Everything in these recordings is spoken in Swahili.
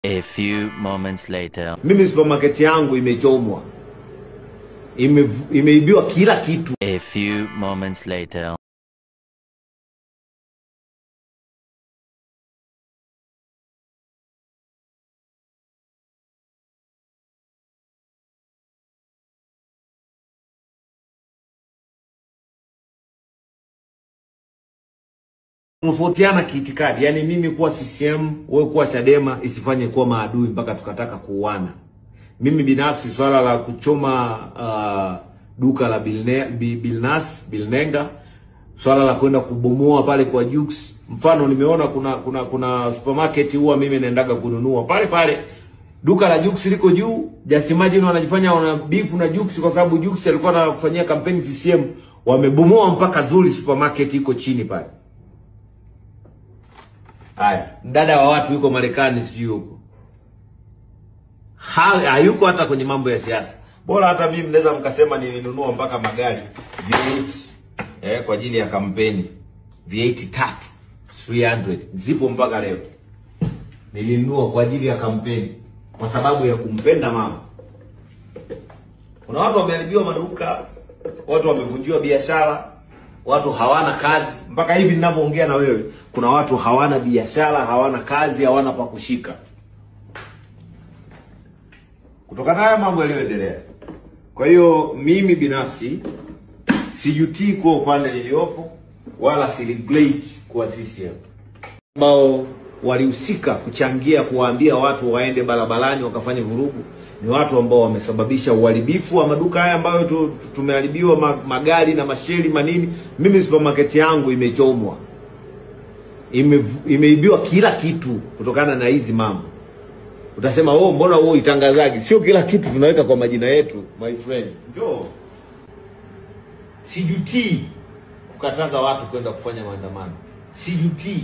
A few moments later. Mimi supermarket yangu imechomwa. Imeibiwa kila kitu. A few moments later. Tunafotiana kiitikadi, yani mimi kuwa CCM, wewe kuwa Chadema isifanye kuwa maadui mpaka tukataka kuuana. Mimi binafsi swala la kuchoma duka la Bilnenga, swala la kwenda kubomoa pale kwa Jux, mfano nimeona kuna supermarket huwa mimi naendaga kununua pale duka la Jux liko juu, just imagine wanajifanya wana beef na Jux kwa sababu Jux alikuwa anafanyia kampeni CCM, wamebomoa mpaka Zuri supermarket iko chini pale. Haya, mdada wa watu yuko Marekani sijui huko. Hayuko hata kwenye mambo ya siasa. Bora hata mimi mnaweza mkasema nilinunua mpaka magari V8 kwa ajili ya kampeni. V8 tatu 300 zipo mpaka leo. Nilinunua kwa ajili ya kampeni kwa sababu ya kumpenda mama. Kuna watu wameharibiwa maduka, watu wamevunjiwa biashara, watu hawana kazi. Mpaka hivi ninavyoongea na wewe, kuna watu hawana biashara, hawana kazi, hawana pa kushika. Kutokana na mambo yaliyoendelea. Kwa hiyo mimi binafsi sijutii kwa upande niliopo wala celebrate kwa CCM. Ambao walihusika kuchangia kuwaambia watu waende barabarani wakafanye vurugu ni watu ambao wamesababisha uharibifu wa maduka haya ambayo tumeharibiwa magari na masheli manini. Mimi supermarket yangu imechomwa. Imeibiwa kila kitu kutokana na hizi mambo. Utasema mbona wewe itangazaji? Sio kila kitu tunaweka kwa majina yetu, my friend. Njoo. Sijutii kukataza watu kwenda kufanya maandamano. Sijutii.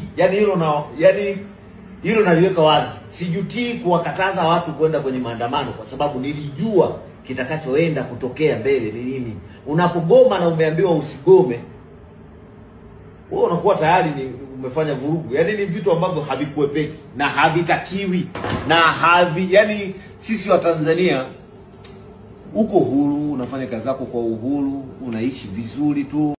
Hilo naliweka wazi. Sijutii kuwakataza watu kwenda kwenye maandamano kwa sababu nilijua kitakachoenda kutokea mbele ni nini. Unapogoma na umeambiwa usigome, wewe unakuwa tayari umefanya vurugu. Yaani ni vitu ambavyo havikuepeki na havitakiwi na sisi wa Tanzania uko huru, unafanya kazi zako kwa uhuru, unaishi vizuri tu.